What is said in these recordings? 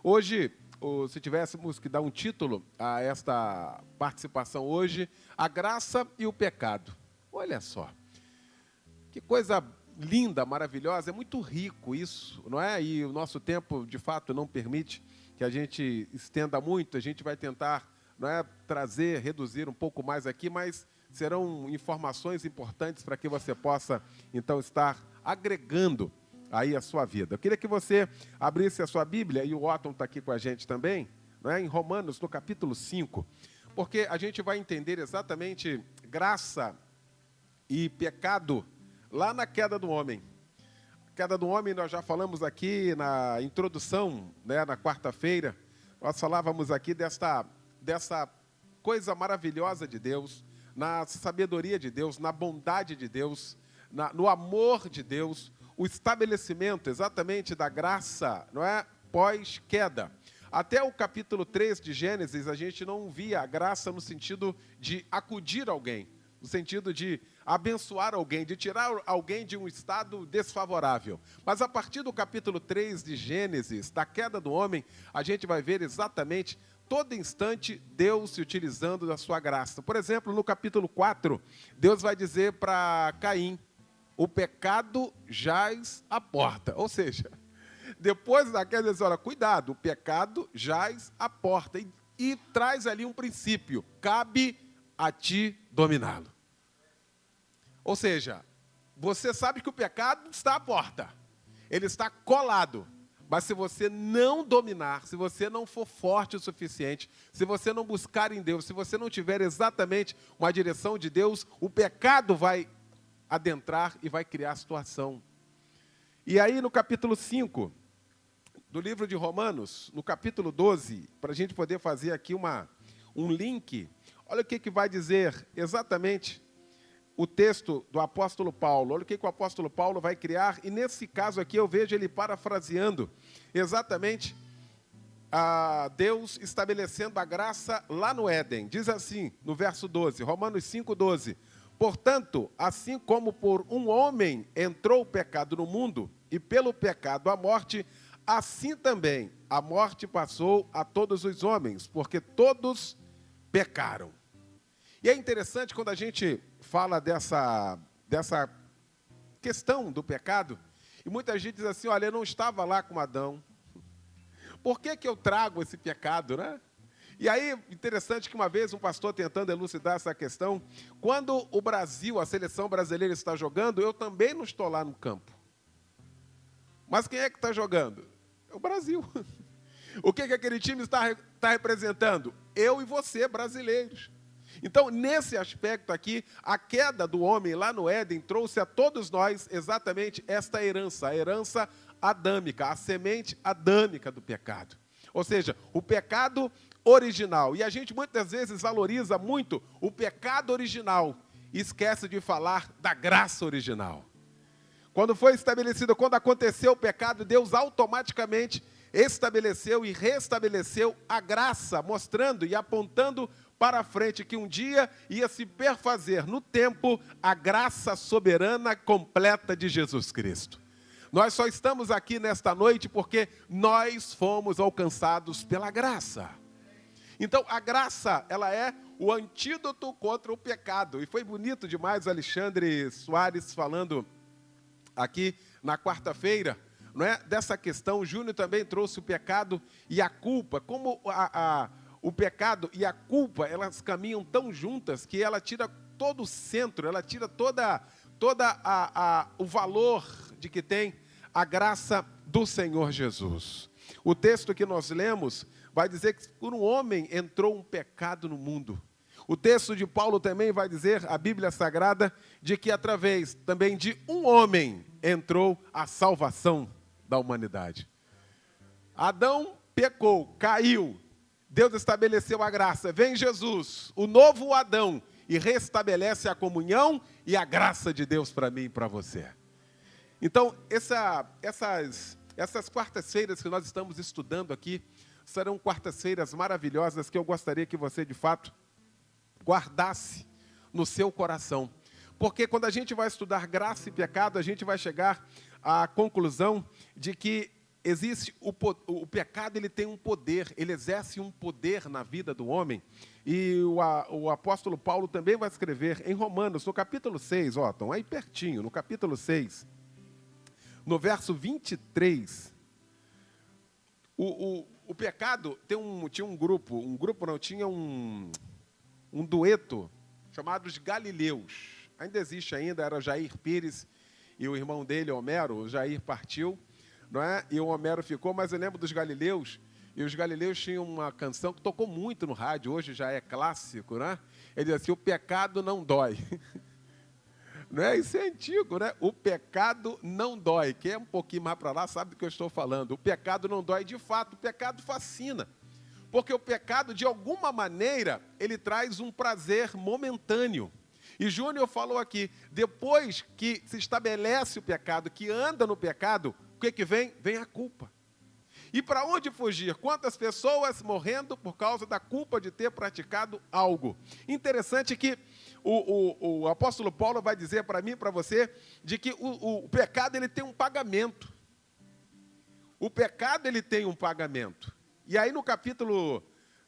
Hoje, se tivéssemos que dar um título a esta participação hoje, a graça e o pecado. Olha só, que coisa linda, maravilhosa, é muito rico isso, não é? E o nosso tempo, de fato, não permite que a gente estenda muito, a gente vai tentar, não é, trazer, reduzir um pouco mais aqui, mas serão informações importantes para que você possa, então, estar agregando aí a sua vida. Eu queria que você abrisse a sua Bíblia, e o Otton está aqui com a gente também, não é? Em Romanos, no capítulo 5, porque a gente vai entender exatamente graça e pecado lá na queda do homem. A queda do homem, nós já falamos aqui na introdução, né, na quarta-feira, nós falávamos aqui dessa coisa maravilhosa de Deus, na sabedoria de Deus, na bondade de Deus, no amor de Deus, o estabelecimento exatamente da graça, não é? Pós-queda. Até o capítulo 3 de Gênesis, a gente não via a graça no sentido de acudir alguém, no sentido de abençoar alguém, de tirar alguém de um estado desfavorável. Mas a partir do capítulo 3 de Gênesis, da queda do homem, a gente vai ver exatamente todo instante Deus se utilizando da sua graça. Por exemplo, no capítulo 4, Deus vai dizer para Caim: o pecado jaz à porta. Ou seja, depois da queda, ele diz: olha, cuidado, o pecado jaz à porta. E traz ali um princípio: cabe a ti dominá-lo. Ou seja, você sabe que o pecado está à porta, ele está colado. Mas se você não dominar, se você não for forte o suficiente, se você não buscar em Deus, se você não tiver exatamente uma direção de Deus, o pecado vai adentrar e vai criar a situação. E aí no capítulo 5 do livro de Romanos, no capítulo 12, para a gente poder fazer aqui um link, olha o que vai dizer exatamente o texto do apóstolo Paulo. Olha o que o apóstolo Paulo vai criar, e nesse caso aqui eu vejo ele parafraseando exatamente a Deus estabelecendo a graça lá no Éden. Diz assim, no verso 12, Romanos 5, 12. Portanto, assim como por um homem entrou o pecado no mundo, e pelo pecado a morte, assim também a morte passou a todos os homens, porque todos pecaram. E é interessante quando a gente fala dessa questão do pecado, e muita gente diz assim: olha, eu não estava lá com Adão, por que eu trago esse pecado, né? E aí, interessante que uma vez um pastor tentando elucidar essa questão, quando o Brasil, a seleção brasileira está jogando, eu também não estou lá no campo. Mas quem é que está jogando? É o Brasil. O que aquele time está representando? Eu e você, brasileiros. Então, nesse aspecto aqui, a queda do homem lá no Éden trouxe a todos nós exatamente esta herança, a herança adâmica, a semente adâmica do pecado. Ou seja, o pecado original. E a gente muitas vezes valoriza muito o pecado original e esquece de falar da graça original. Quando foi estabelecido, quando aconteceu o pecado, Deus automaticamente estabeleceu e restabeleceu a graça, mostrando e apontando para frente que um dia ia se perfazer no tempo a graça soberana completa de Jesus Cristo. Nós só estamos aqui nesta noite porque nós fomos alcançados pela graça. Então, a graça, ela é o antídoto contra o pecado. E foi bonito demais o Alexandre Soares falando aqui na quarta-feira, não é, dessa questão. O Júnior também trouxe o pecado e a culpa, como o pecado e a culpa, elas caminham tão juntas que ela tira todo o centro, ela tira toda o valor de que tem a graça do Senhor Jesus. O texto que nós lemos vai dizer que por um homem entrou um pecado no mundo. O texto de Paulo também vai dizer, a Bíblia Sagrada, de que através também de um homem entrou a salvação da humanidade. Adão pecou, caiu. Deus estabeleceu a graça. Vem Jesus, o novo Adão, e restabelece a comunhão e a graça de Deus para mim e para você. Então, essas quartas-feiras que nós estamos estudando aqui, serão quartas-feiras maravilhosas que eu gostaria que você, de fato, guardasse no seu coração. Porque quando a gente vai estudar graça e pecado, a gente vai chegar à conclusão de que existe o pecado, ele tem um poder, ele exerce um poder na vida do homem. E o apóstolo Paulo também vai escrever em Romanos, no capítulo 6, ó, estão aí pertinho, no capítulo 6, no verso 23, o pecado tinha um grupo não, tinha um dueto chamado os Galileus. Ainda existe ainda, era Jair Pires e o irmão dele, Homero. O Jair partiu, não é? E o Homero ficou, mas eu lembro dos Galileus, e os Galileus tinham uma canção que tocou muito no rádio, hoje já é clássico, né? Ele diz assim, o pecado não dói. Não é? Isso é antigo, né? O pecado não dói. Quem é um pouquinho mais para lá sabe do que eu estou falando. O pecado não dói, de fato, o pecado fascina. Porque o pecado, de alguma maneira, ele traz um prazer momentâneo. E Júnior falou aqui, depois que se estabelece o pecado, que anda no pecado, o que vem? Vem a culpa. E para onde fugir? Quantas pessoas morrendo por causa da culpa de ter praticado algo? Interessante que o apóstolo Paulo vai dizer para mim e para você, de que o pecado ele tem um pagamento. O pecado ele tem um pagamento. E aí no capítulo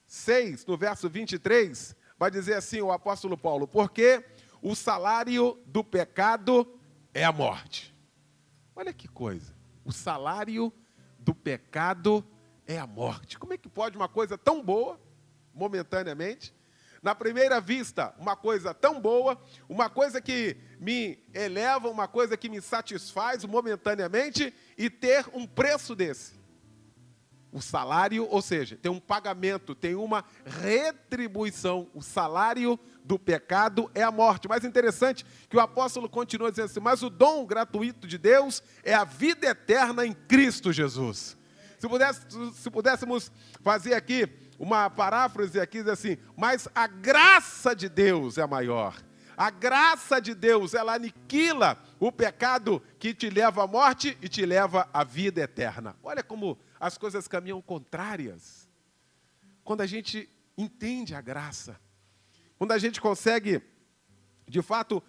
6, no verso 23, vai dizer assim o apóstolo Paulo, porque o salário do pecado é a morte. Olha que coisa, o salário do pecado é a morte. Como é que pode uma coisa tão boa, momentaneamente, na primeira vista, uma coisa tão boa, uma coisa que me eleva, uma coisa que me satisfaz momentaneamente, e ter um preço desse? O salário, ou seja, tem um pagamento, tem uma retribuição. O salário do pecado é a morte. Mas interessante que o apóstolo continua dizendo assim, mas o dom gratuito de Deus é a vida eterna em Cristo Jesus. Se pudéssemos fazer aqui uma paráfrase aqui, diz assim, mas a graça de Deus é maior. A graça de Deus, ela aniquila o pecado que te leva à morte e te leva à vida eterna. Olha como as coisas caminham contrárias. Quando a gente entende a graça, quando a gente consegue, de fato,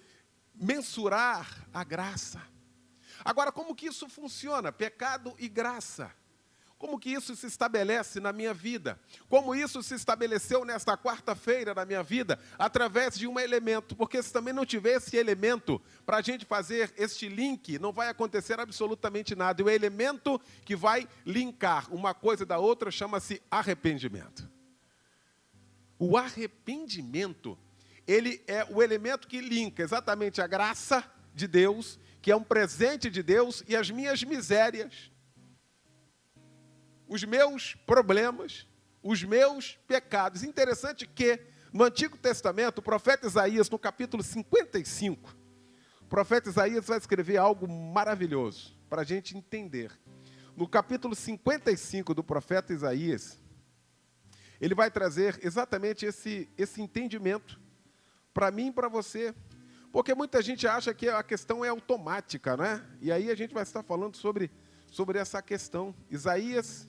mensurar a graça. Agora, como que isso funciona? Pecado e graça. Como que isso se estabelece na minha vida? Como isso se estabeleceu nesta quarta-feira na minha vida? Através de um elemento, porque se também não tiver esse elemento para a gente fazer este link, não vai acontecer absolutamente nada. E o elemento que vai linkar uma coisa da outra chama-se arrependimento. O arrependimento, ele é o elemento que linka exatamente a graça de Deus, que é um presente de Deus, e as minhas misérias, os meus problemas, os meus pecados. Interessante que, no Antigo Testamento, o profeta Isaías, no capítulo 55, o profeta Isaías vai escrever algo maravilhoso, para a gente entender. No capítulo 55 do profeta Isaías, ele vai trazer exatamente esse entendimento, para mim e para você. Porque muita gente acha que a questão é automática, né? E aí a gente vai estar falando sobre essa questão. Isaías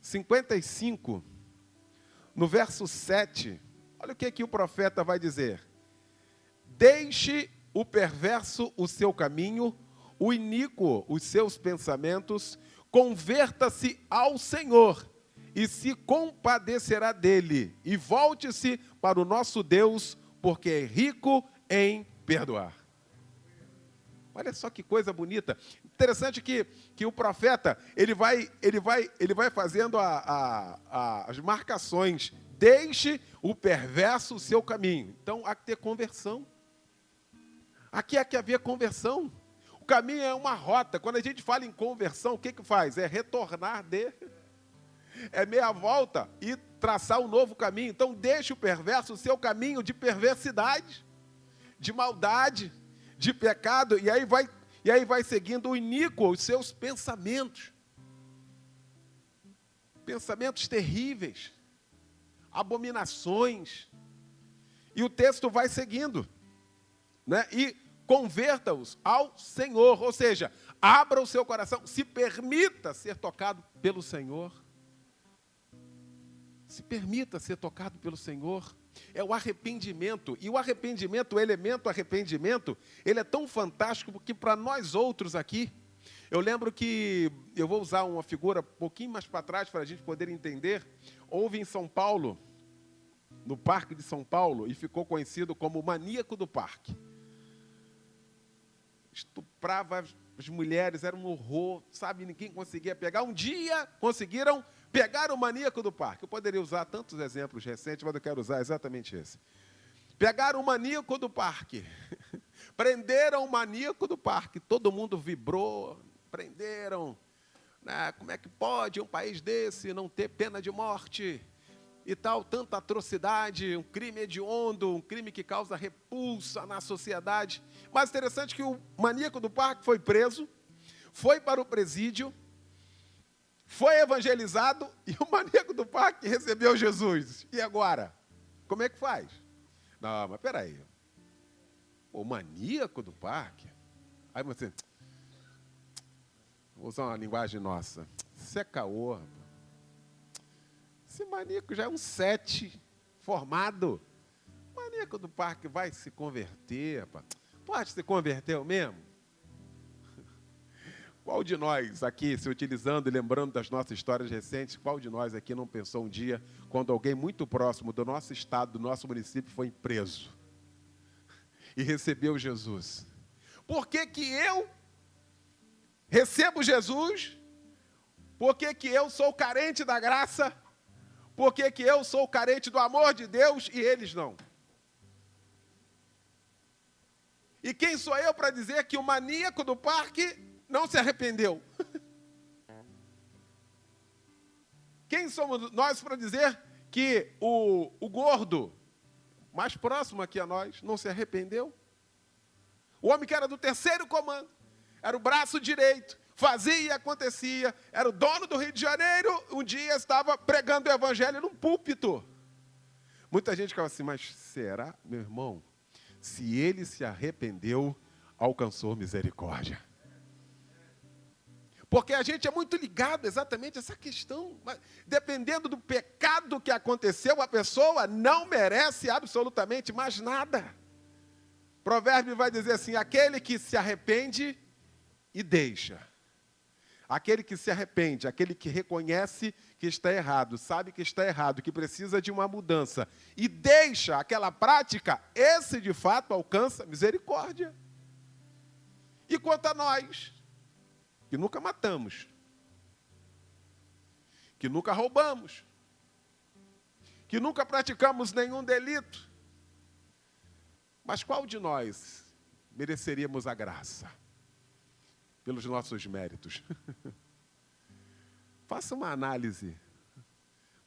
55, no verso 7, olha o que aqui o profeta vai dizer. Deixe o perverso o seu caminho, o iníquo os seus pensamentos, converta-se ao Senhor e se compadecerá dele, e volte-se para o nosso Deus, porque é rico em perdoar. Olha só que coisa bonita. Interessante que o profeta, ele vai fazendo as marcações. Deixe o perverso o seu caminho. Então, há que ter conversão. Aqui há que haver conversão. O caminho é uma rota. Quando a gente fala em conversão, o que faz? É retornar é meia volta e traçar um novo caminho. Então, deixe o perverso o seu caminho de perversidade, de maldade, de pecado, e aí vai seguindo o iníquo, os seus pensamentos. Pensamentos terríveis, abominações. E o texto vai seguindo, né? E converta-os ao Senhor, ou seja, abra o seu coração, se permita ser tocado pelo Senhor. Se permita ser tocado pelo Senhor. É o arrependimento. E o arrependimento, o elemento arrependimento, ele é tão fantástico porque para nós outros aqui, Eu lembro que, eu vou usar uma figura um pouquinho mais para trás para a gente poder entender. Houve em São Paulo, no Parque de São Paulo, e ficou conhecido como o maníaco do parque. Estuprava as mulheres, era um horror, sabe? Ninguém conseguia pegar. Um dia conseguiram pegar o maníaco do parque. Eu poderia usar tantos exemplos recentes, mas eu quero usar exatamente esse. Pegaram o maníaco do parque. Prenderam o maníaco do parque. Todo mundo vibrou. Prenderam. Como é que pode um país desse não ter pena de morte? E tal, tanta atrocidade, um crime hediondo, um crime que causa repulsa na sociedade. Mas interessante que o maníaco do parque foi preso, foi para o presídio, foi evangelizado e o maníaco do parque recebeu Jesus. E agora? Como é que faz? Não, mas peraí. O maníaco do parque? Aí você... Vou usar uma linguagem nossa. Isso é caô, rapaz. Esse maníaco já é um 7 formado. O maníaco do parque vai se converter, rapaz. Pode se converter mesmo? Qual de nós aqui, se utilizando e lembrando das nossas histórias recentes, qual de nós aqui não pensou um dia, quando alguém muito próximo do nosso estado, do nosso município, foi preso e recebeu Jesus? Por que que eu recebo Jesus? Por que que eu sou carente da graça? Por que que eu sou carente do amor de Deus e eles não? E quem sou eu para dizer que o maníaco do parque não se arrependeu? Quem somos nós para dizer que o gordo, mais próximo aqui a nós, não se arrependeu? O homem que era do terceiro comando, era o braço direito, fazia e acontecia, era o dono do Rio de Janeiro, um dia estava pregando o evangelho num púlpito. Muita gente ficava assim, mas será, meu irmão, se ele se arrependeu, alcançou misericórdia? Porque a gente é muito ligado exatamente a essa questão. Dependendo do pecado que aconteceu, a pessoa não merece absolutamente mais nada. Provérbio vai dizer assim, aquele que se arrepende e deixa. Aquele que se arrepende, aquele que reconhece que está errado, sabe que está errado, que precisa de uma mudança, e deixa aquela prática, esse de fato alcança misericórdia. E quanto a nós, que nunca matamos, que nunca roubamos, que nunca praticamos nenhum delito, mas qual de nós mereceríamos a graça? Pelos nossos méritos. Faça uma análise.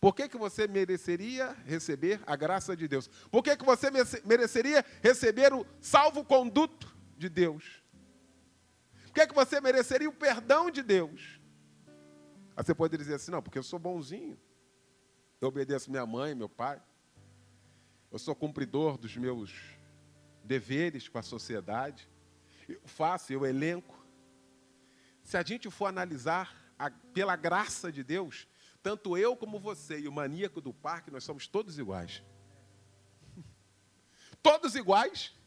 Por que que você mereceria receber a graça de Deus? Por que que você mereceria receber o salvo-conduto de Deus? Por que que você mereceria o perdão de Deus? Aí você pode dizer assim, não, porque eu sou bonzinho. Eu obedeço minha mãe, meu pai. Eu sou cumpridor dos meus deveres com a sociedade. Eu faço, eu elenco. Se a gente for analisar pela graça de Deus, tanto eu como você e o maníaco do parque, nós somos todos iguais. Todos iguais.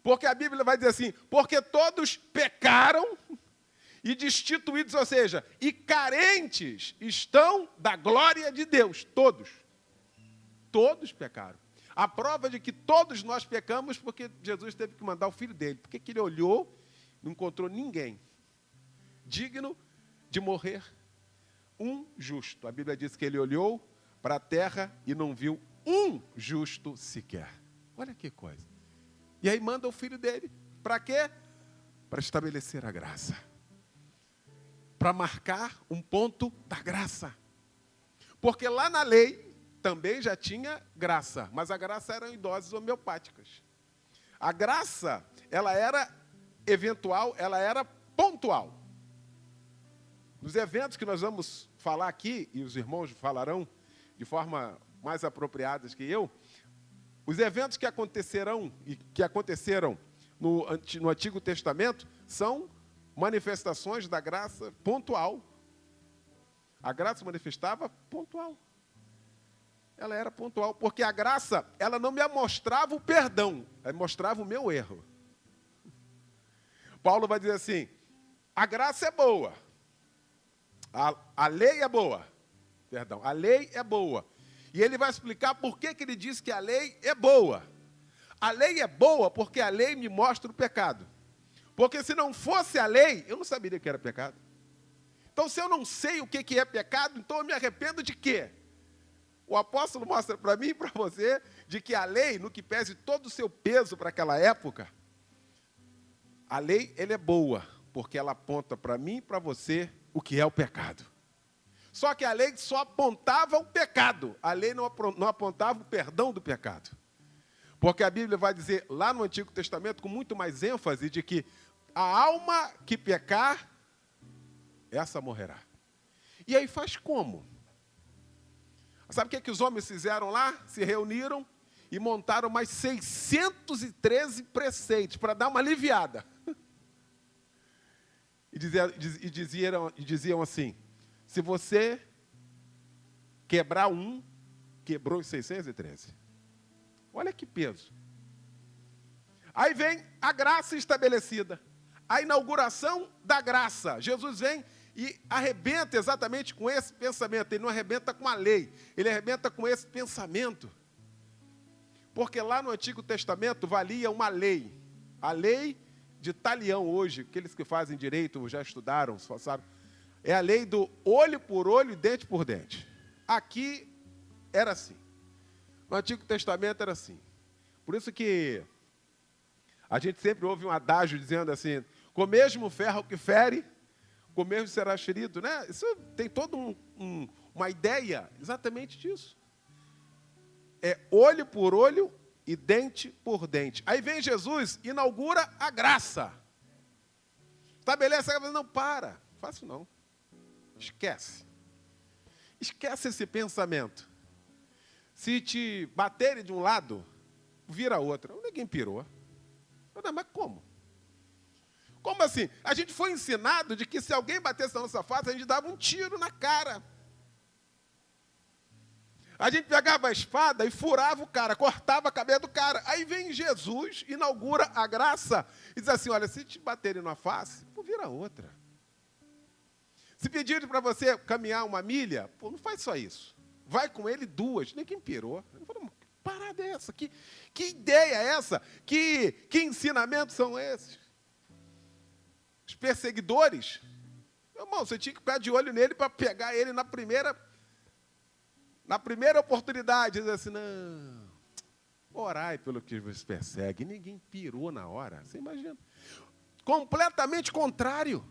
Porque a Bíblia vai dizer assim, porque todos pecaram e destituídos, ou seja, e carentes estão da glória de Deus. Todos. Todos pecaram. A prova de que todos nós pecamos porque Jesus teve que mandar o filho dele. Porque que ele olhou, não encontrou ninguém digno de morrer, um justo. A Bíblia diz que ele olhou para a terra e não viu um justo sequer. Olha que coisa. E aí manda o filho dele. Para quê? Para estabelecer a graça. Para marcar um ponto da graça. Porque lá na lei também já tinha graça, mas a graça era em doses homeopáticas. A graça, ela era eventual, ela era pontual. Nos eventos que nós vamos falar aqui, e os irmãos falarão de forma mais apropriada que eu, os eventos que acontecerão e que aconteceram no Antigo Testamento são manifestações da graça pontual. A graça se manifestava pontual. Ela era pontual, porque a graça, ela não me mostrava o perdão, ela mostrava o meu erro. Paulo vai dizer assim, A graça é boa. A lei é boa. Perdão, a lei é boa. E ele vai explicar por que ele diz que a lei é boa. A lei é boa porque a lei me mostra o pecado. Porque se não fosse a lei, eu não saberia que era pecado. Então, se eu não sei o que é pecado, então eu me arrependo de quê? O apóstolo mostra para mim e para você de que a lei, no que pese todo o seu peso para aquela época, a lei ela é boa, porque ela aponta para mim e para você o que é o pecado. Só que a lei só apontava o pecado, a lei não apontava o perdão do pecado. Porque a Bíblia vai dizer lá no Antigo Testamento, com muito mais ênfase, de que a alma que pecar, essa morrerá. E aí faz como? Sabe o que os homens fizeram lá? Se reuniram e montaram mais 613 preceitos para dar uma aliviada. E diziam assim, se você quebrar um, quebrou os 613. Olha que peso. Aí vem a graça estabelecida. A inauguração da graça. Jesus vem e arrebenta exatamente com esse pensamento. Ele não arrebenta com a lei. Ele arrebenta com esse pensamento. Porque lá no Antigo Testamento valia uma lei. A lei de talião hoje. Aqueles que fazem direito já estudaram, só sabem. É a lei do olho por olho e dente por dente. Aqui era assim. No Antigo Testamento era assim. Por isso que a gente sempre ouve um adágio dizendo assim, com o mesmo ferro que fere, com o mesmo será ferido, né? Isso tem toda uma ideia exatamente disso. É olho por olho e dente por dente. Aí vem Jesus, inaugura a graça. Estabelece a graça, não para, faço não. Esquece. Esquece esse pensamento. Se te baterem de um lado, vira outro. Ninguém pirou. Não, mas como? Como assim? A gente foi ensinado de que se alguém batesse na nossa face, a gente dava um tiro na cara. A gente pegava a espada e furava o cara, cortava a cabeça do cara. Aí vem Jesus, inaugura a graça e diz assim, olha, se te baterem na face, pô, vira outra. Se pedirem para você caminhar uma milha, pô, não faz só isso. Vai com ele 2, ninguém pirou. Eu falei, que parada é essa? Que ideia é essa? Que ensinamentos são esses? Os perseguidores, meu irmão, você tinha que ficar de olho nele para pegar ele na primeira oportunidade. Dizer assim, não, orai pelo que vos persegue. Ninguém pirou na hora, você imagina. Completamente contrário.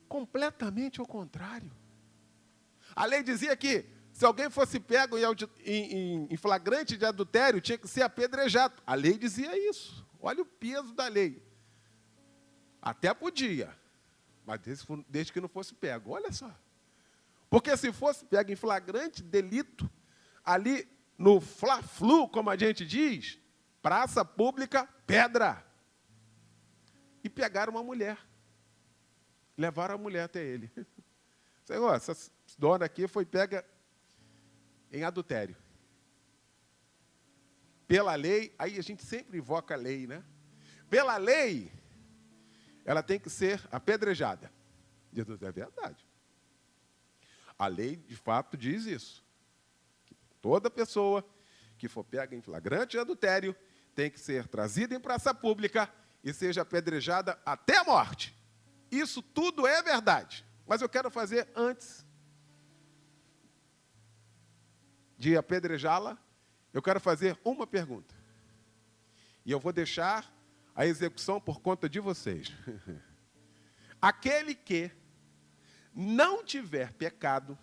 Completamente ao contrário. A lei dizia que se alguém fosse pego em flagrante de adultério, tinha que ser apedrejado. A lei dizia isso. Olha o peso da lei. Até podia, mas desde que não fosse pego. Olha só. Porque se fosse pego em flagrante delito, ali no fla-flu, como a gente diz, praça pública, pedra. E pegaram uma mulher. Levaram a mulher até ele. Senhor, essa dona aqui foi pega em adultério. Pela lei, aí a gente sempre invoca a lei, né? Pela lei, ela tem que ser apedrejada. Jesus, é verdade. A lei, de fato, diz isso. Que toda pessoa que for pega em flagrante adultério tem que ser trazida em praça pública e seja apedrejada até a morte. Isso tudo é verdade. Mas eu quero fazer, antes de apedrejá-la, eu quero fazer uma pergunta. E eu vou deixar a execução por conta de vocês. Aquele que não tiver pecado,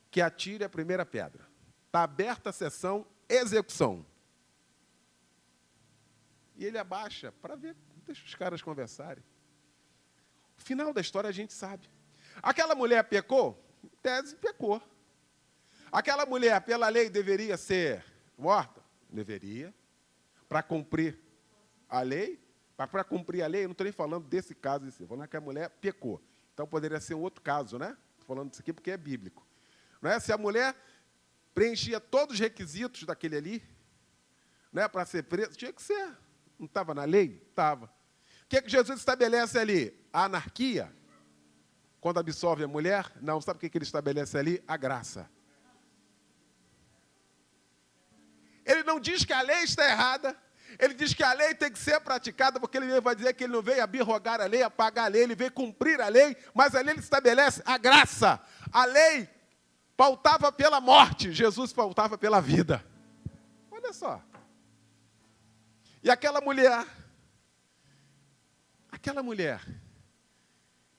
que atire a primeira pedra. Está aberta a sessão execução. E ele abaixa para ver, deixa os caras conversarem. O final da história a gente sabe. Aquela mulher pecou? Em tese, pecou. Aquela mulher, pela lei, deveria ser morta? Deveria. Para cumprir a lei? Para cumprir a lei, eu não estou nem falando desse caso em si. Estou falando que a mulher pecou. Então, poderia ser um outro caso, né? Estou falando disso aqui porque é bíblico. Não é? Se a mulher preenchia todos os requisitos daquele ali, né, para ser presa, tinha que ser. Não estava na lei? Estava. O que Jesus estabelece ali? A anarquia? Quando absolve a mulher? Não, sabe o que ele estabelece ali? A graça. Ele não diz que a lei está errada, ele diz que a lei tem que ser praticada, porque ele vai dizer que ele não veio abrogar a lei, apagar a lei, ele veio cumprir a lei, mas ali ele estabelece a graça. A lei pautava pela morte, Jesus pautava pela vida. Olha só. E aquela mulher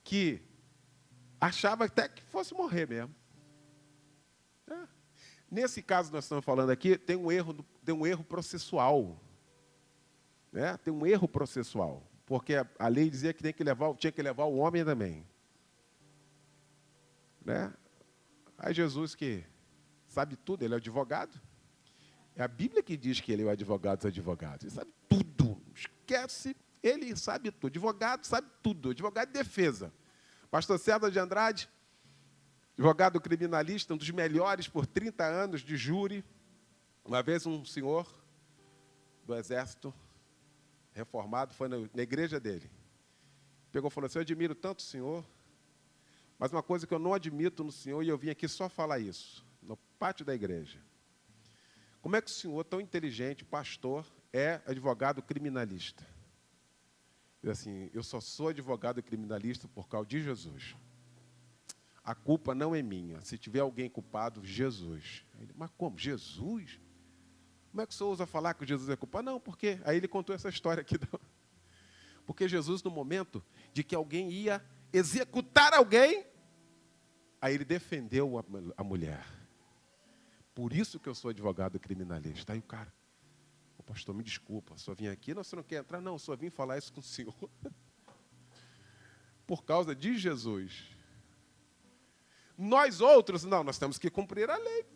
que achava até que fosse morrer mesmo. Nesse caso nós estamos falando aqui, tem um erro processual. Né? Tem um erro processual. Porque a lei dizia que tinha que levar o homem também. Né? Aí Jesus, que sabe tudo, ele é advogado. É a Bíblia que diz que ele é o advogado dos advogados. Ele sabe tudo. Esquece, ele sabe tudo. Advogado sabe tudo. Advogado de defesa. Pastor César de Andrade, advogado criminalista, um dos melhores por 30 anos de júri. Uma vez um senhor do exército reformado foi na igreja dele. Pegou e falou assim: eu admiro tanto o senhor, mas uma coisa que eu não admito no senhor, e eu vim aqui só falar isso, no pátio da igreja. Como é que o senhor, tão inteligente, pastor, é advogado criminalista? Ele assim: eu só sou advogado criminalista por causa de Jesus. A culpa não é minha. Se tiver alguém culpado, Jesus. Ele: mas como? Jesus? Como é que o senhor ousa falar que Jesus é culpado? Não, porque... Aí ele contou essa história aqui. Porque Jesus, no momento de que alguém ia executar alguém, aí ele defendeu a mulher. Por isso que eu sou advogado criminalista. Aí o cara: ô pastor, me desculpa, só vim aqui, não, você não quer entrar? Não, só vim falar isso com o senhor. Por causa de Jesus. Nós outros, não, nós temos que cumprir a lei.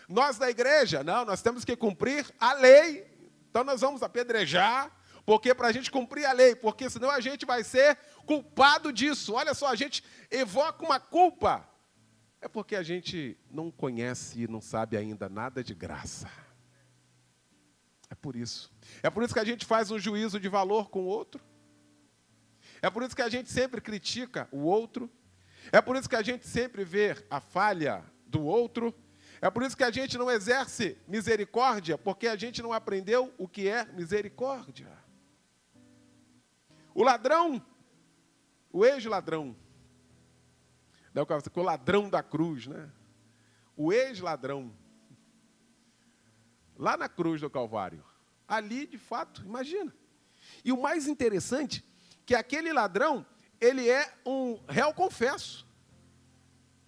Nós da igreja, não, nós temos que cumprir a lei. Então nós vamos apedrejar, porque para a gente cumprir a lei, porque senão a gente vai ser culpado disso. Olha só, a gente evoca uma culpa. É porque a gente não conhece e não sabe ainda nada de graça. É por isso. É por isso que a gente faz um juízo de valor com o outro. É por isso que a gente sempre critica o outro. É por isso que a gente sempre vê a falha do outro. É por isso que a gente não exerce misericórdia, porque a gente não aprendeu o que é misericórdia. O ladrão, o ex-ladrão, o ladrão da cruz, né? O ex-ladrão, lá na cruz do Calvário, ali, de fato, imagina. E o mais interessante, que aquele ladrão, ele é um réu confesso.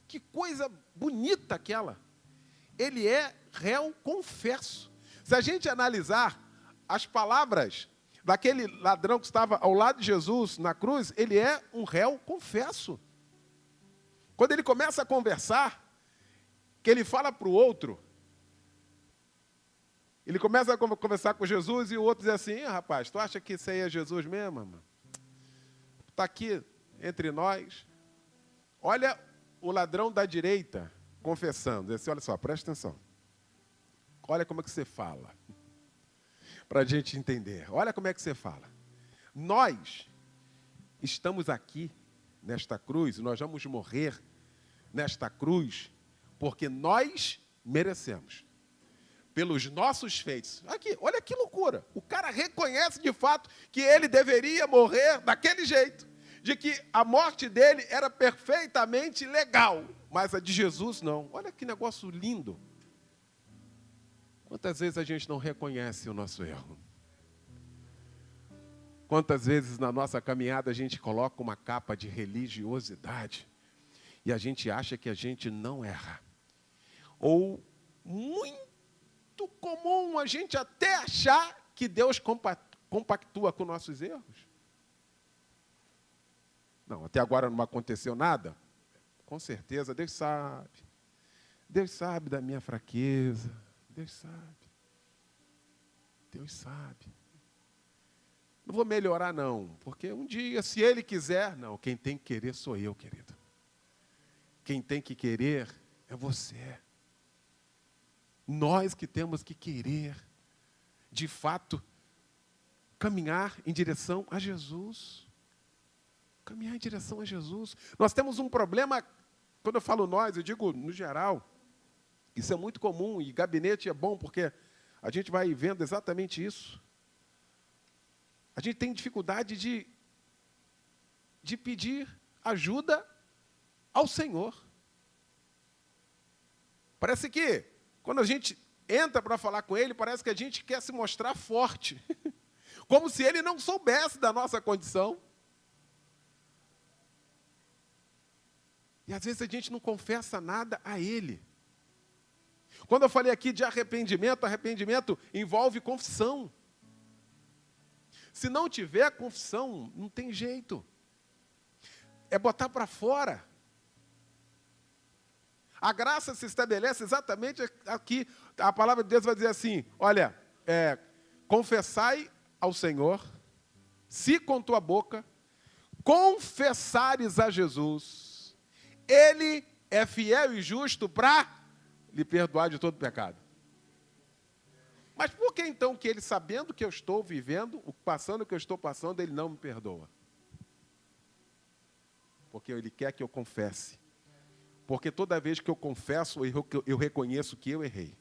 Que coisa bonita aquela. Ele é réu confesso. Se a gente analisar as palavras daquele ladrão que estava ao lado de Jesus na cruz, ele é um réu confesso. Quando ele começa a conversar, que ele fala para o outro, ele começa a conversar com Jesus e o outro diz assim: rapaz, tu acha que isso aí é Jesus mesmo, mano? Está aqui entre nós. Olha o ladrão da direita confessando. Diz assim: olha só, presta atenção. Olha como é que você fala. Para a gente entender. Olha como é que você fala. Nós estamos aqui, nesta cruz, nós vamos morrer nesta cruz, porque nós merecemos. Pelos nossos feitos. Aqui, olha que loucura. O cara reconhece de fato que ele deveria morrer daquele jeito. De que a morte dele era perfeitamente legal. Mas a de Jesus não. Olha que negócio lindo. Quantas vezes a gente não reconhece o nosso erro? Quantas vezes na nossa caminhada a gente coloca uma capa de religiosidade e a gente acha que a gente não erra. Ou muito comum a gente até achar que Deus compactua com nossos erros. Não, até agora não aconteceu nada. Com certeza, Deus sabe. Deus sabe da minha fraqueza. Deus sabe. Deus sabe. Não vou melhorar, não. Porque um dia, se Ele quiser... Não, quem tem que querer sou eu, querido. Quem tem que querer é você. Nós que temos que querer, de fato, caminhar em direção a Jesus. Caminhar em direção a Jesus. Nós temos um problema, quando eu falo nós, eu digo no geral. Isso é muito comum e gabinete é bom porque a gente vai vendo exatamente isso. A gente tem dificuldade de pedir ajuda ao Senhor. Parece que, quando a gente entra para falar com Ele, parece que a gente quer se mostrar forte. Como se Ele não soubesse da nossa condição. E às vezes a gente não confessa nada a Ele. Quando eu falei aqui de arrependimento, arrependimento envolve confissão. Se não tiver confissão, não tem jeito. É botar para fora. A graça se estabelece exatamente aqui. A palavra de Deus vai dizer assim, olha, confessai ao Senhor, se com tua boca confessares a Jesus, Ele é fiel e justo para lhe perdoar de todo pecado. Mas por que então que Ele, sabendo que eu estou vivendo, passando o que eu estou passando, Ele não me perdoa? Porque Ele quer que eu confesse. Porque toda vez que eu confesso, eu reconheço que eu errei.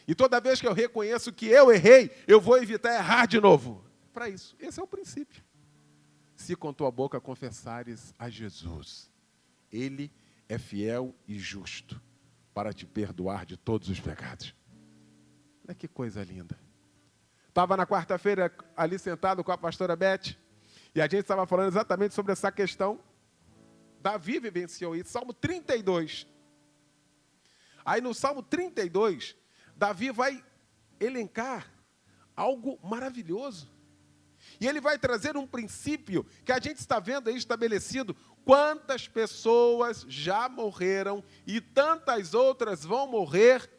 E toda vez que eu reconheço que eu errei, eu vou evitar errar de novo. Para isso, esse é o princípio. Se com tua boca confessares a Jesus, Ele é fiel e justo para te perdoar de todos os pecados. Olha que coisa linda. Estava na quarta-feira ali sentado com a pastora Beth, e a gente estava falando exatamente sobre essa questão. Davi vivenciou isso, Salmo 32. Aí no Salmo 32, Davi vai elencar algo maravilhoso. E ele vai trazer um princípio que a gente está vendo aí estabelecido. Quantas pessoas já morreram e tantas outras vão morrer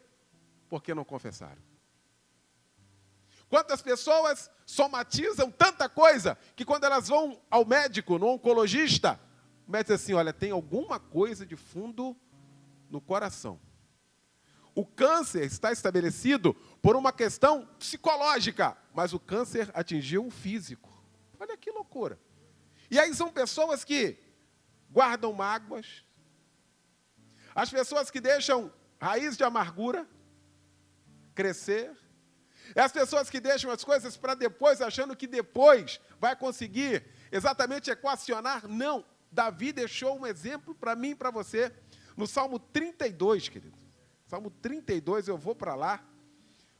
porque não confessaram. Quantas pessoas somatizam tanta coisa que quando elas vão ao médico, no oncologista, o médico diz assim, olha, tem alguma coisa de fundo no coração. O câncer está estabelecido por uma questão psicológica, mas o câncer atingiu o físico. Olha que loucura. E aí são pessoas que guardam mágoas, as pessoas que deixam raiz de amargura crescer, as pessoas que deixam as coisas para depois, achando que depois vai conseguir exatamente equacionar. Não, Davi deixou um exemplo para mim e para você, no Salmo 32, querido. Salmo 32, eu vou para lá,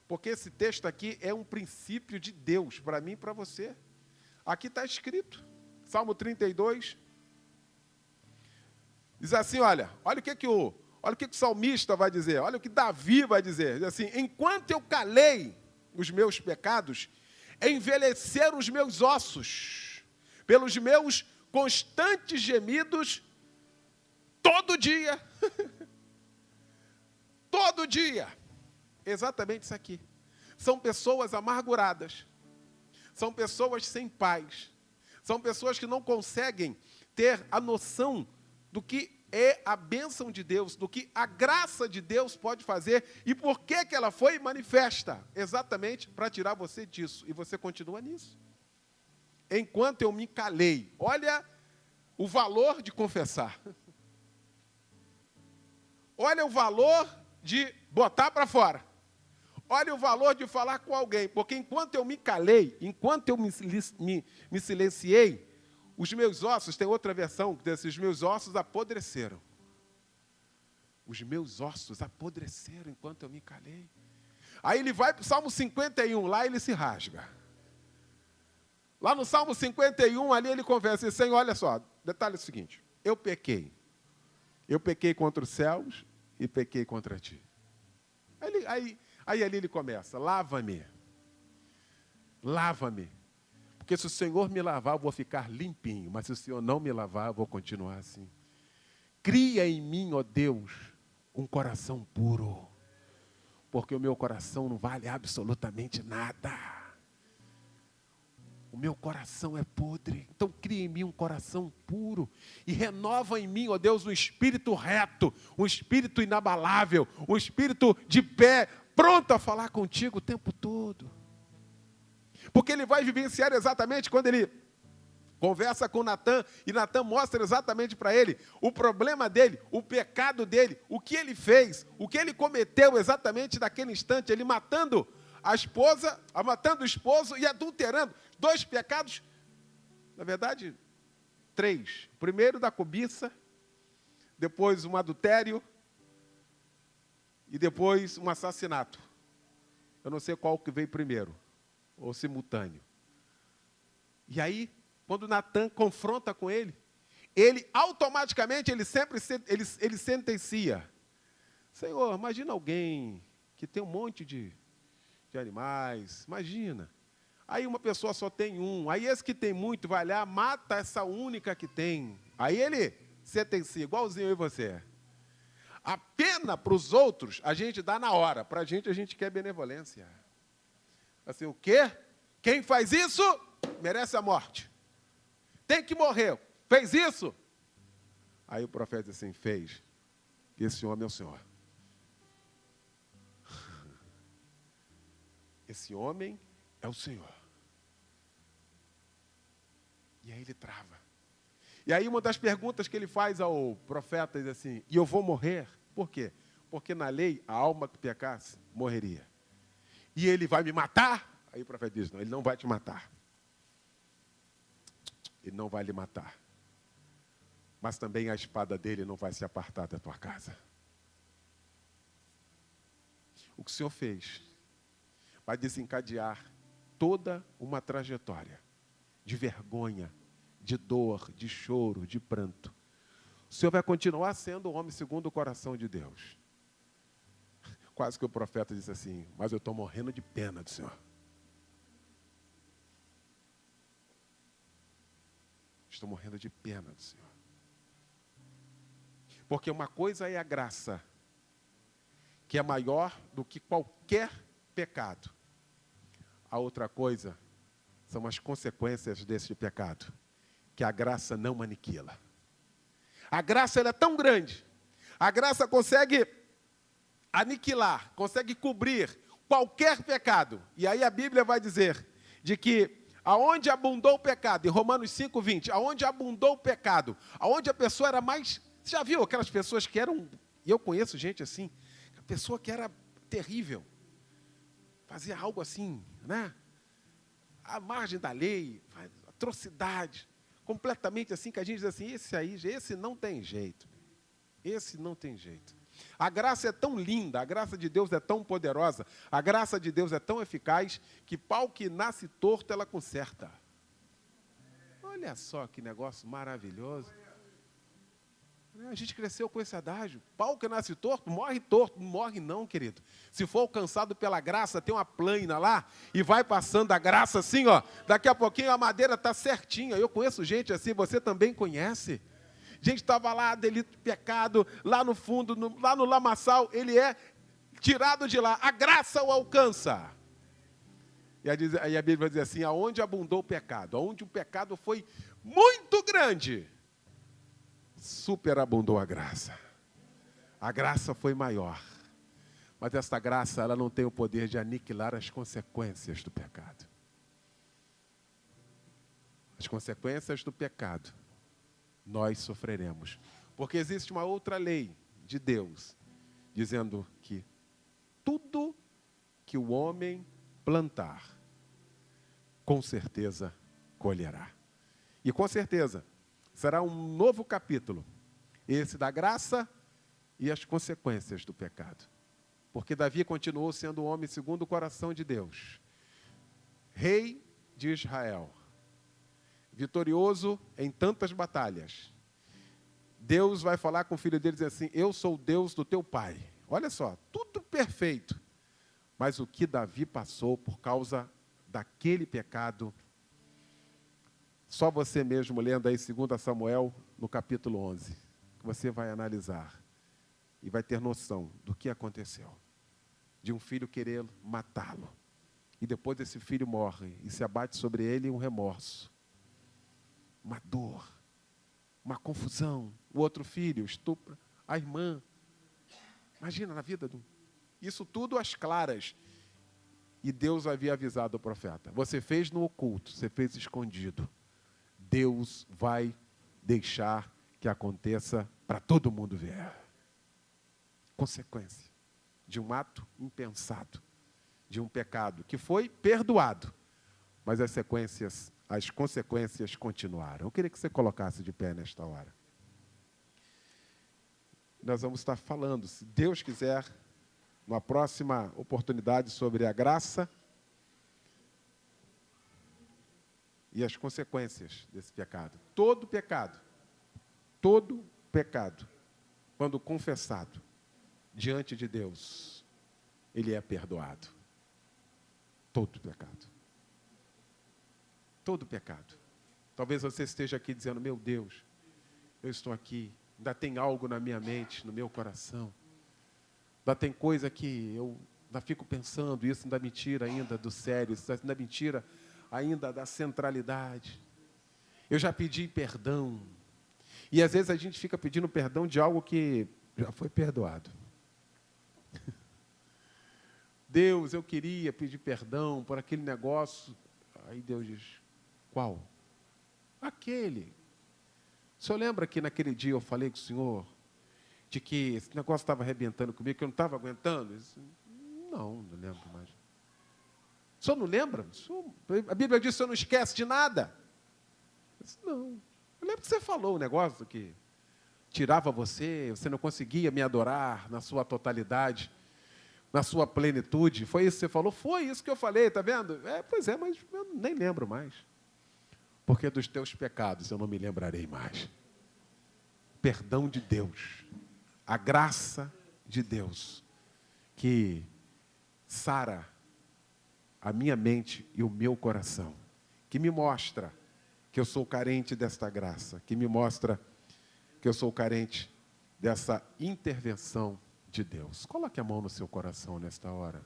porque esse texto aqui é um princípio de Deus, para mim e para você. Aqui está escrito, Salmo 32, diz assim, olha o que o salmista vai dizer, olha o que Davi vai dizer. Diz assim, enquanto eu calei os meus pecados, envelheceram os meus ossos, pelos meus constantes gemidos, todo dia. Todo dia. Exatamente isso aqui. São pessoas amarguradas. São pessoas sem paz. São pessoas que não conseguem ter a noção do que é a bênção de Deus, do que a graça de Deus pode fazer e por que ela foi manifesta. Exatamente para tirar você disso. E você continua nisso. Enquanto eu me calei. Olha o valor de confessar. Olha o valor de botar para fora. Olha o valor de falar com alguém. Porque enquanto eu me calei, enquanto eu me silenciei, os meus ossos, tem outra versão que diz assim, os meus ossos apodreceram. Os meus ossos apodreceram enquanto eu me calei. Aí ele vai para o Salmo 51, lá ele se rasga. Lá no Salmo 51, ali ele conversa assim, Senhor, olha só, detalhe é o seguinte, eu pequei. Eu pequei contra os céus e pequei contra ti. Aí ali ele começa, lava-me. Lava-me. Porque se o Senhor me lavar, eu vou ficar limpinho. Mas se o Senhor não me lavar, eu vou continuar assim. Cria em mim, ó Deus, um coração puro. Porque o meu coração não vale absolutamente nada. O meu coração é podre. Então cria em mim um coração puro. E renova em mim, ó Deus, um espírito reto. Um espírito inabalável. Um espírito de pé, pronto a falar contigo o tempo todo. Porque ele vai vivenciar exatamente quando ele conversa com Natã, e Natã mostra exatamente para ele o problema dele, o pecado dele, o que ele fez, o que ele cometeu exatamente naquele instante, ele matando a esposa, matando o esposo e adulterando. 2 pecados, na verdade, 3. Primeiro da cobiça, depois um adultério e depois um assassinato. Eu não sei qual que veio primeiro, ou simultâneo. E aí, quando Natã confronta com ele automaticamente, ele sentencia. Senhor, imagina alguém que tem um monte de animais, imagina. Aí uma pessoa só tem um, aí esse que tem muito vai lá, mata essa única que tem. Aí ele sentencia, igualzinho eu e você. A pena para os outros, a gente dá na hora. Para a gente quer benevolência. Assim, o quê? Quem faz isso, merece a morte. Tem que morrer. Fez isso? Aí o profeta diz assim, fez. Esse homem é o Senhor. Esse homem é o Senhor. E aí ele trava. E aí uma das perguntas que ele faz ao profeta diz assim, e eu vou morrer? Por quê? Porque na lei, a alma que pecasse, morreria. E ele vai me matar? Aí o profeta diz, não, ele não vai te matar. Ele não vai lhe matar. Mas também a espada dele não vai se apartar da tua casa. O que o Senhor fez vai desencadear toda uma trajetória de vergonha, de dor, de choro, de pranto. O Senhor vai continuar sendo o homem segundo o coração de Deus. Quase que o profeta disse assim, mas eu estou morrendo de pena do Senhor. Estou morrendo de pena do Senhor. Porque uma coisa é a graça, que é maior do que qualquer pecado. A outra coisa são as consequências desse pecado, que a graça não aniquila. A graça ela é tão grande, a graça consegue aniquilar, consegue cobrir qualquer pecado. E aí a Bíblia vai dizer de que aonde abundou o pecado, em Romanos 5:20, aonde abundou o pecado, aonde a pessoa era mais... Você já viu aquelas pessoas que eram... E eu conheço gente assim, a pessoa que era terrível, fazia algo assim, né? À margem da lei, atrocidade, completamente assim, que a gente diz assim, esse não tem jeito. Esse não tem jeito. A graça é tão linda, a graça de Deus é tão poderosa, a graça de Deus é tão eficaz, que pau que nasce torto, ela conserta. Olha só que negócio maravilhoso. A gente cresceu com esse adágio. Pau que nasce torto, não morre não, querido. Se for alcançado pela graça, tem uma plana lá, e vai passando a graça assim, ó. Daqui a pouquinho a madeira está certinha. Eu conheço gente assim, você também conhece. Gente estava lá, delito de pecado, lá no fundo, lá no lamaçal, ele é tirado de lá. A graça o alcança. E aí a Bíblia vai dizer assim, aonde abundou o pecado, aonde o pecado foi muito grande, superabundou a graça. A graça foi maior. Mas essa graça, ela não tem o poder de aniquilar as consequências do pecado. As consequências do pecado, nós sofreremos. Porque existe uma outra lei de Deus, dizendo que tudo que o homem plantar, com certeza colherá. E com certeza, será um novo capítulo, esse da graça e as consequências do pecado. Porque Davi continuou sendo um homem segundo o coração de Deus. Rei de Israel. Vitorioso em tantas batalhas. Deus vai falar com o filho dele e dizer assim, eu sou o Deus do teu pai. Olha só, tudo perfeito. Mas o que Davi passou por causa daquele pecado, só você mesmo lendo aí 2 Samuel, no capítulo 11, que você vai analisar e vai ter noção do que aconteceu. De um filho querer matá-lo. E depois esse filho morre e se abate sobre ele um remorso. Uma dor, uma confusão. O outro filho estupra a irmã. Imagina na vida do... Isso tudo às claras. E Deus havia avisado o profeta. Você fez no oculto, você fez escondido. Deus vai deixar que aconteça para todo mundo ver. Consequência de um ato impensado, de um pecado que foi perdoado, mas as consequências continuaram. Eu queria que você colocasse de pé nesta hora. Nós vamos estar falando, se Deus quiser, numa próxima oportunidade, sobre a graça e as consequências desse pecado. Todo pecado, quando confessado diante de Deus, ele é perdoado. Todo pecado. Todo pecado. Talvez você esteja aqui dizendo, meu Deus, eu estou aqui, ainda tem algo na minha mente, no meu coração. Ainda tem coisa que eu ainda fico pensando, isso ainda me tira ainda do sério, isso ainda me tira ainda da centralidade. Eu já pedi perdão. E às vezes a gente fica pedindo perdão de algo que já foi perdoado. Deus, eu queria pedir perdão por aquele negócio. Aí Deus diz, qual? Aquele. O senhor lembra que naquele dia eu falei com o senhor de que esse negócio estava arrebentando comigo, que eu não estava aguentando? Disse, não lembro mais. O senhor não lembra? A Bíblia diz que o senhor não esquece de nada. Eu disse, não. Eu lembro que você falou um negócio que tirava você não conseguia me adorar na sua totalidade, na sua plenitude. Foi isso que você falou? Foi isso que eu falei, está vendo? Pois é, mas eu nem lembro mais. Porque dos teus pecados eu não me lembrarei mais. Perdão de Deus, a graça de Deus, que sara a minha mente e o meu coração, que me mostra que eu sou carente desta graça, que me mostra que eu sou carente dessa intervenção de Deus. Coloque a mão no seu coração nesta hora.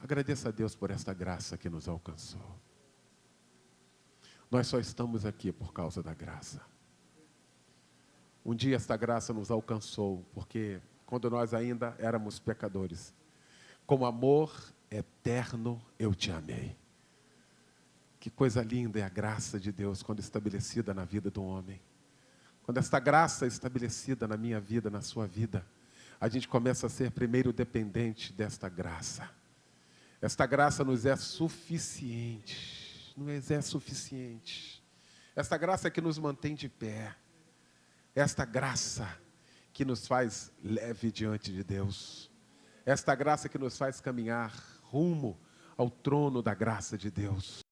Agradeça a Deus por esta graça que nos alcançou. Nós só estamos aqui por causa da graça. Um dia esta graça nos alcançou, porque quando nós ainda éramos pecadores, com amor eterno eu te amei. Que coisa linda é a graça de Deus quando estabelecida na vida do homem. Quando esta graça é estabelecida na minha vida, na sua vida, a gente começa a ser primeiro dependente desta graça. Esta graça nos é suficiente, nos é suficiente. Esta graça que nos mantém de pé. Esta graça que nos faz leve diante de Deus. Esta graça que nos faz caminhar rumo ao trono da graça de Deus.